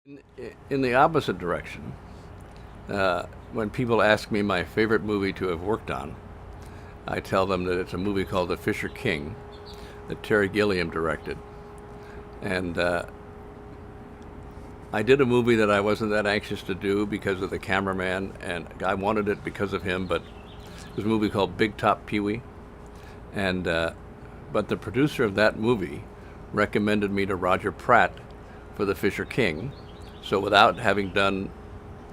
In the opposite direction, when people ask me my favorite movie to have worked on, I tell them that it's a movie called The Fisher King that Terry Gilliam directed. And I did a movie that I wasn't that anxious to do because of the cameraman, and I wanted it because of him, but it was a movie called Big Top Pee-wee. And but the producer of that movie recommended me to Roger Pratt for The Fisher King. So without having done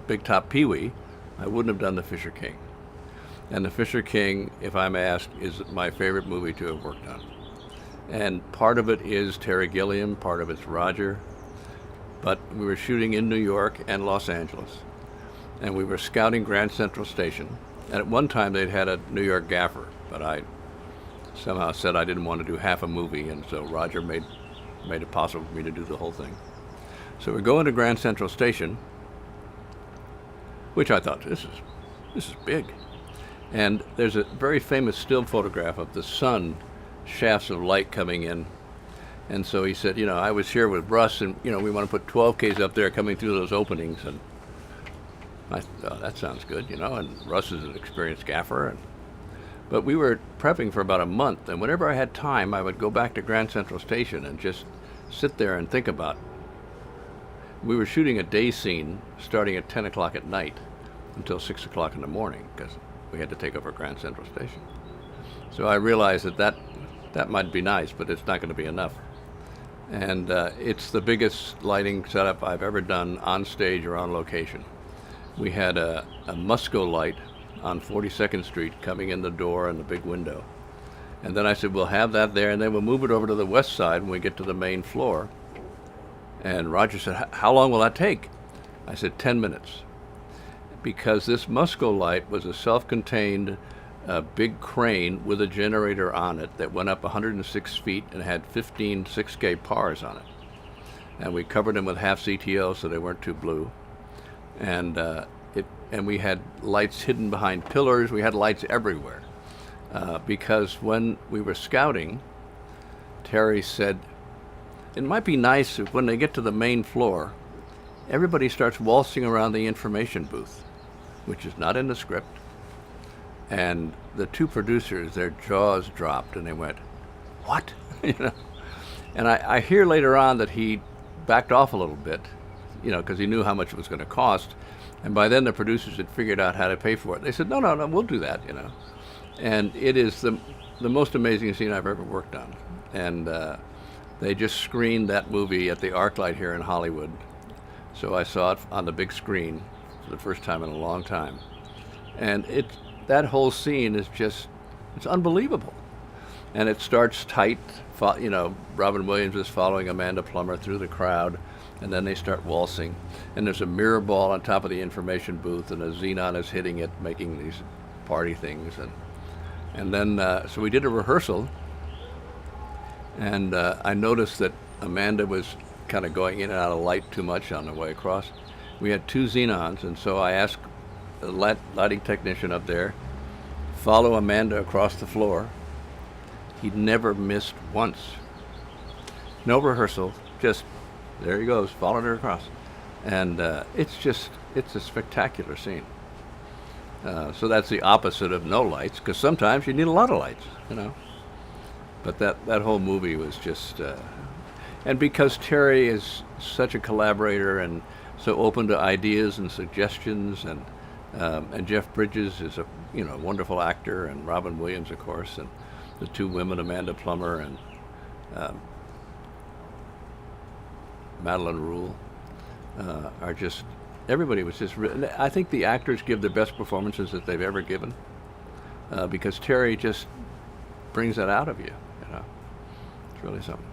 Big Top Pee-wee, I wouldn't have done The Fisher King. And The Fisher King, if I'm asked, is my favorite movie to have worked on. And part of it is Terry Gilliam, part of it's Roger. But we were shooting in New York and Los Angeles. And we were scouting Grand Central Station. And at one time they'd had a New York gaffer, but I somehow said I didn't want to do half a movie, and so Roger made it possible for me to do the whole thing. So we go into Grand Central Station, which I thought, this is big. And there's a very famous still photograph of the sun, shafts of light coming in. And so he said, I was here with Russ, and, we want to put 12Ks up there coming through those openings. And I thought, oh, that sounds good, and Russ is an experienced gaffer. But we were prepping for about a month, and whenever I had time, I would go back to Grand Central Station and just sit there and think about it. We were shooting a day scene starting at 10 o'clock at night until 6 o'clock in the morning because we had to take over Grand Central Station. So I realized that might be nice, but it's not going to be enough. And it's the biggest lighting setup I've ever done on stage or on location. We had a Musco light on 42nd Street coming in the door and the big window. And then I said, we'll have that there, and then we'll move it over to the west side when we get to the main floor. And Roger said, how long will that take? I said, 10 minutes. Because this Musco light was a self-contained big crane with a generator on it that went up 106 feet and had 15 6K pars on it. And we covered them with half CTO so they weren't too blue. And we had lights hidden behind pillars. We had lights everywhere. Because when we were scouting, Terry said, it might be nice if when they get to the main floor, everybody starts waltzing around the information booth, which is not in the script. And the two producers, their jaws dropped and they went, what? And I hear later on that he backed off a little bit, because he knew how much it was going to cost. And by then the producers had figured out how to pay for it. They said, no, we'll do that, And it is the most amazing scene I've ever worked on. And they just screened that movie at the ArcLight here in Hollywood. So I saw it on the big screen for the first time in a long time. And that whole scene is it's unbelievable. And it starts tight, Robin Williams is following Amanda Plummer through the crowd, and then they start waltzing. And there's a mirror ball on top of the information booth, and a xenon is hitting it, making these party things. And then, so we did a rehearsal, and I noticed that Amanda was kind of going in and out of light too much on the way across. We had two xenons, and so I asked the lighting technician up there, follow Amanda across the floor. He never missed once. No rehearsal, just there he goes, following her across. And it's a spectacular scene. So that's the opposite of no lights, because sometimes you need a lot of lights, But that whole movie was just, and because Terry is such a collaborator and so open to ideas and suggestions, and Jeff Bridges is a wonderful actor, and Robin Williams, of course, and the two women, Amanda Plummer and Madeline Rule, are just, everybody was just, I think the actors give the best performances that they've ever given, because Terry just brings that out of you, It's really something.